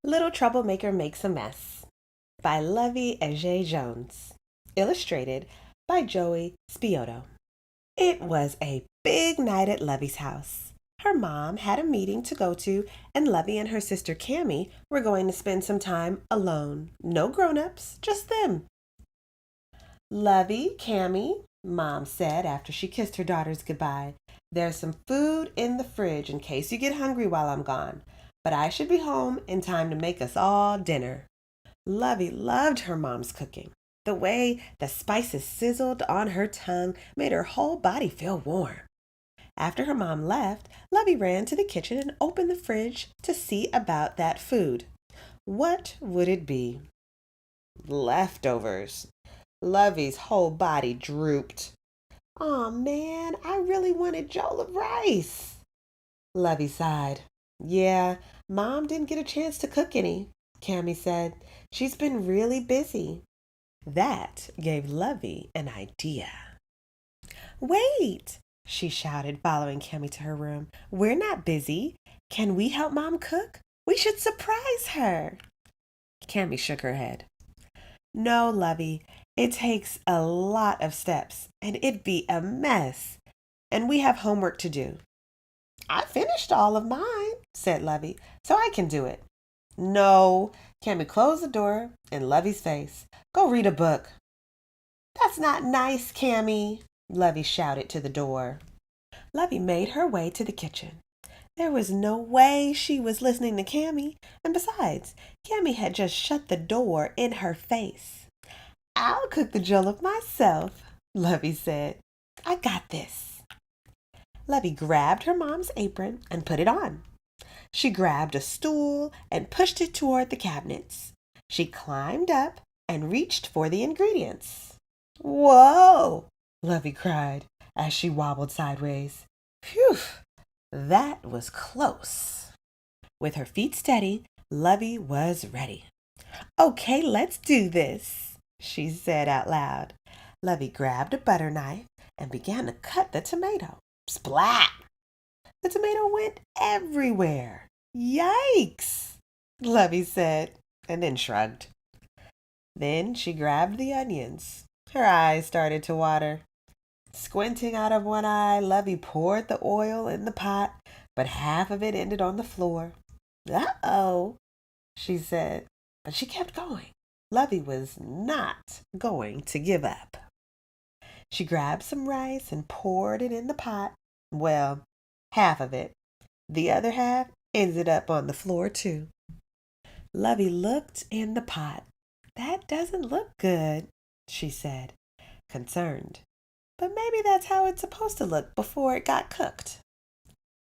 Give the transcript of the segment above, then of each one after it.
Little Troublemaker Makes a Mess by Luvvie Ajayi Jones. Illustrated by Joey Spiotto. It was a big night at Luvvie's house. Her mom had a meeting to go to, and Luvvie and her sister Cammy were going to spend some time alone. No grown-ups, just them. Luvvie, Cammy, Mom said after she kissed her daughters goodbye, there's some food in the fridge in case you get hungry while I'm gone, but I should be home in time to make us all dinner. Luvvie loved her mom's cooking. The way the spices sizzled on her tongue made her whole body feel warm. After her mom left, Luvvie ran to the kitchen and opened the fridge to see about that food. What would it be? Leftovers. Luvvie's whole body drooped. Aw, man, I really wanted jollof rice. Luvvie sighed. Yeah, Mom didn't get a chance to cook any, Cammy said. She's been really busy. That gave Luvvie an idea. Wait, she shouted, following Cammy to her room. We're not busy. Can we help Mom cook? We should surprise her. Cammy shook her head. No, Luvvie, it takes a lot of steps, and it'd be a mess. And we have homework to do. I finished all of mine, said Luvvie, so I can do it. No, Cammy closed the door in Luvvie's face. Go read a book. That's not nice, Cammy, Luvvie shouted to the door. Luvvie made her way to the kitchen. There was no way she was listening to Cammy, and besides, Cammy had just shut the door in her face. I'll cook the jollof myself, Luvvie said. I got this. Luvvie grabbed her mom's apron and put it on. She grabbed a stool and pushed it toward the cabinets. She climbed up and reached for the ingredients. Whoa! Luvvie cried as she wobbled sideways. Phew! That was close. With her feet steady, Luvvie was ready. Okay, let's do this, she said out loud. Luvvie grabbed a butter knife and began to cut the tomato. Splat! The tomato went everywhere. Yikes! Luvvie said, and then shrugged. Then she grabbed the onions. Her eyes started to water. Squinting out of one eye, Luvvie poured the oil in the pot, but half of it ended on the floor. Uh-oh, she said, but she kept going. Luvvie was not going to give up. She grabbed some rice and poured it in the pot. Well, half of it. The other half ended up on the floor, too. Luvvie looked in the pot. That doesn't look good, she said, concerned. But maybe that's how it's supposed to look before it got cooked.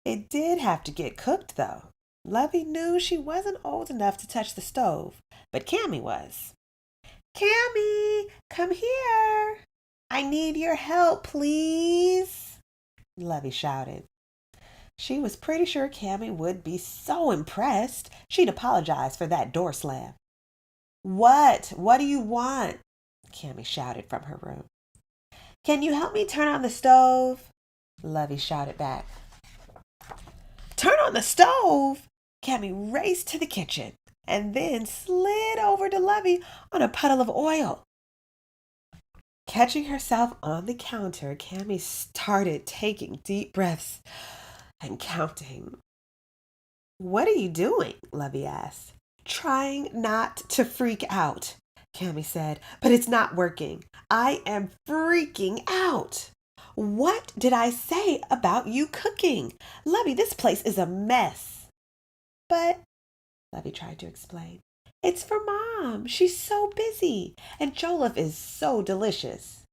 It did have to get cooked, though. Luvvie knew she wasn't old enough to touch the stove, but Cammy was. Cammy, come here. I need your help, please, Luvvie shouted. She was pretty sure Cammy would be so impressed she'd apologize for that door slam. What? What do you want? Cammy shouted from her room. Can you help me turn on the stove? Luvvie shouted back. Turn on the stove? Cammy raced to the kitchen and then slid over to Luvvie on a puddle of oil. Catching herself on the counter, Cammy started taking deep breaths and counting. What are you doing? Luvvie asked. Trying not to freak out, Cammy said, but it's not working. I am freaking out. What did I say about you cooking? Luvvie, this place is a mess. But, Luvvie tried to explain, it's for Mom. She's so busy, and jollof is so delicious.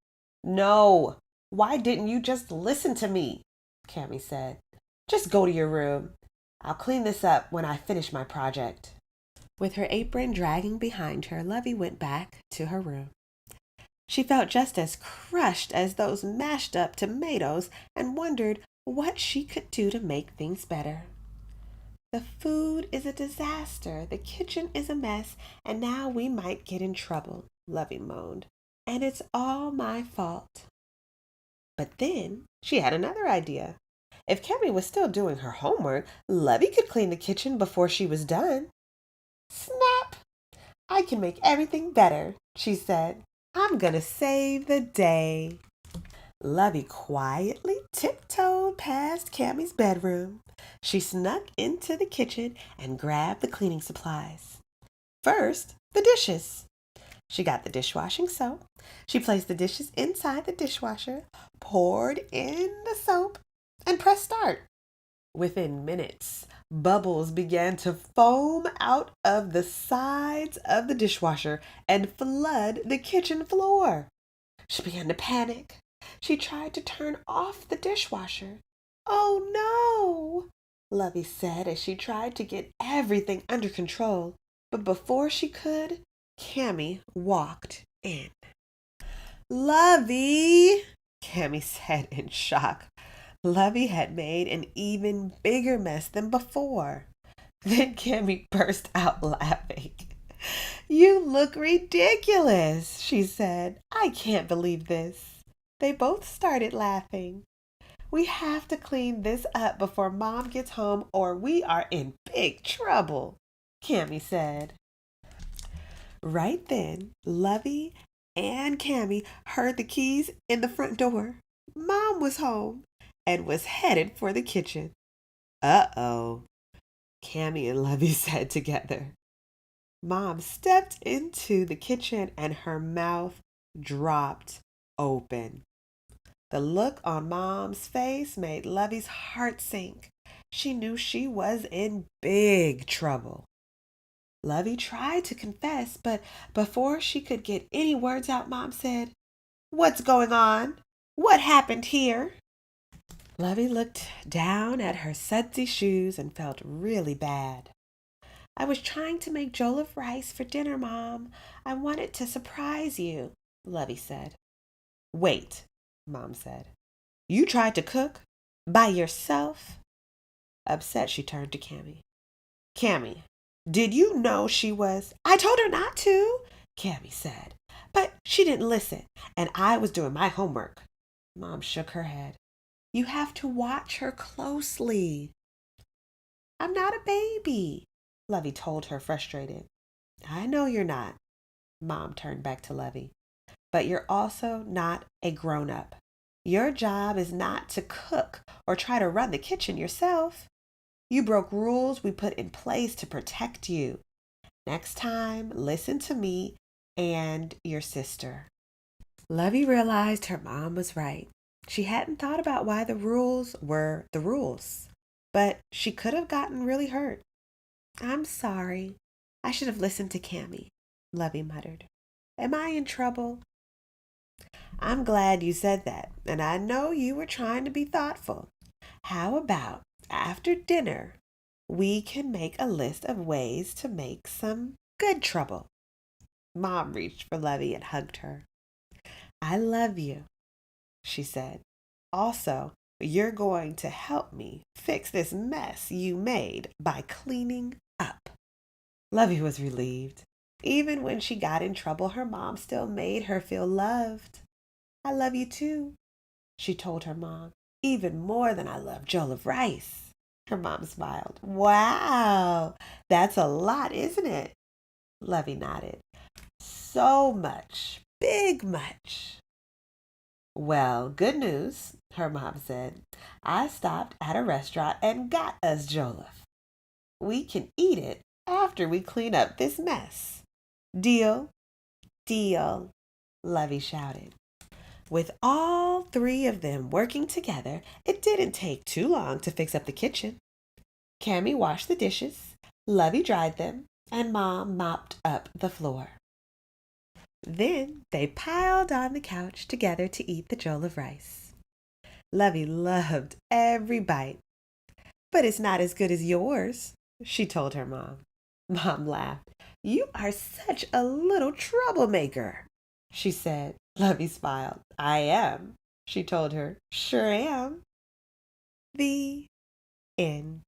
No, why didn't you just listen to me? Cammy said. Just go to your room. I'll clean this up when I finish my project. With her apron dragging behind her, Luvvie went back to her room. She felt just as crushed as those mashed up tomatoes and wondered what she could do to make things better. The food is a disaster, the kitchen is a mess, and now we might get in trouble, Luvvie moaned. And it's all my fault. But then she had another idea. If Cammy was still doing her homework, Luvvie could clean the kitchen before she was done. Snap! I can make everything better, she said. I'm gonna save the day. Luvvie quietly tiptoed past Cammie's bedroom. She snuck into the kitchen and grabbed the cleaning supplies. First, the dishes. She got the dishwashing soap. She placed the dishes inside the dishwasher, poured in the soap, and pressed start. Within minutes, bubbles began to foam out of the sides of the dishwasher and flood the kitchen floor. She began to panic. She tried to turn off the dishwasher. "Oh no," Luvvie said as she tried to get everything under control. But before she could, Cammie walked in. "Luvvie," Cammie said in shock. Luvvie had made an even bigger mess than before. Then Cammie burst out laughing. "You look ridiculous," she said. "I can't believe this." They both started laughing. "We have to clean this up before Mom gets home or we are in big trouble," Cammie said. Right then, Luvvie and Cammie heard the keys in the front door. Mom was home and was headed for the kitchen. "Uh-oh," Cammie and Luvvie said together. Mom stepped into the kitchen and her mouth dropped open. The look on Mom's face made Luvvie's heart sink. She knew she was in big trouble. Luvvie tried to confess, but before she could get any words out, Mom said, "What's going on? What happened here?" Luvvie looked down at her sudsy shoes and felt really bad. "I was trying to make jollof rice for dinner, Mom. I wanted to surprise you," Luvvie said. "Wait," Mom said. "You tried to cook? By yourself?" Upset, she turned to Cammie. "Cammie, did you know she was—" "I told her not to," Cammie said. "But she didn't listen, and I was doing my homework." Mom shook her head. "You have to watch her closely." "I'm not a baby," Luvvie told her, frustrated. "I know you're not," Mom turned back to Luvvie. "But you're also not a grown-up. Your job is not to cook or try to run the kitchen yourself. You broke rules we put in place to protect you. Next time, listen to me and your sister." Luvvie realized her mom was right. She hadn't thought about why the rules were the rules, but she could have gotten really hurt. "I'm sorry. I should have listened to Cammie," Luvvie muttered. "Am I in trouble?" "I'm glad you said that, and I know you were trying to be thoughtful. How about after dinner, we can make a list of ways to make some good trouble?" Mom reached for Luvvie and hugged her. "I love you," she said. "Also, you're going to help me fix this mess you made by cleaning up." Luvvie was relieved. Even when she got in trouble, her mom still made her feel loved. "I love you too," she told her mom. "Even more than I love jollof rice." Her mom smiled. "Wow, that's a lot, isn't it?" Luvvie nodded. "So much, big much." "Well, good news," her mom said. "I stopped at a restaurant and got us jollof. We can eat it after we clean up this mess. Deal?" "Deal," Luvvie shouted. With all three of them working together, it didn't take too long to fix up the kitchen. Cammie washed the dishes, Luvvie dried them, and Mom mopped up the floor. Then they piled on the couch together to eat the jollof rice. Luvvie loved every bite. "But it's not as good as yours," she told her mom. Mom laughed. "You are such a little troublemaker," she said. Luvvie smiled. "I am," she told her. "Sure am." The end.